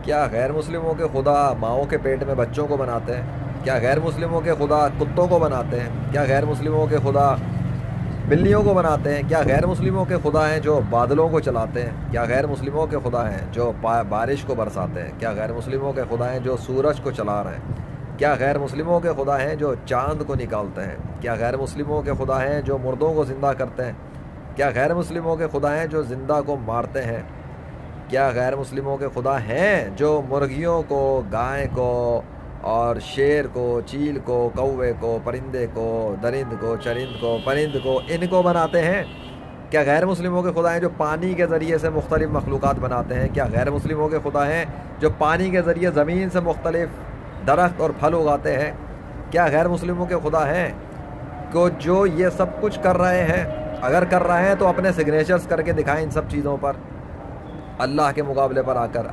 کیا غیر مسلموں کے خدا ماؤں کے پیٹ میں بچوں کو بناتے ہیں؟ کیا غیر مسلموں کے خدا کتوں کو بناتے ہیں؟ کیا غیر مسلموں کے خدا بلیوں کو بناتے ہیں؟ کیا غیر مسلموں کے خدا ہیں جو بادلوں کو چلاتے ہیں؟ کیا غیر مسلموں کے خدا ہیں جو بارش کو برساتے ہیں؟ کیا غیر مسلموں کے خدا ہیں جو سورج کو چلا رہے ہیں؟ کیا غیر مسلموں کے خدا ہیں جو چاند کو نکالتے ہیں؟ کیا غیر مسلموں کے خدا ہیں جو مردوں کو زندہ کرتے ہیں؟ کیا غیر مسلموں کے خدا ہیں جو زندہ کو مارتے ہیں؟ کیا غیر مسلموں کے خدا ہیں جو مرغیوں کو، گائے کو اور شیر کو، چیل کو، کوے کو، پرندے کو، درند کو، چرند کو، پرند کو، ان کو بناتے ہیں؟ کیا غیر مسلموں کے خدا ہیں جو پانی کے ذریعے سے مختلف مخلوقات بناتے ہیں؟ کیا غیر مسلموں کے خدا ہیں جو پانی کے ذریعے زمین سے مختلف درخت اور پھل اگاتے ہیں؟ کیا غیر مسلموں کے خدا ہیں کہ جو یہ سب کچھ کر رہے ہیں؟ اگر کر رہے ہیں تو اپنے سگنیچرز کر کے دکھائیں ان سب چیزوں پر، اللہ کے مقابلے پر آ کر۔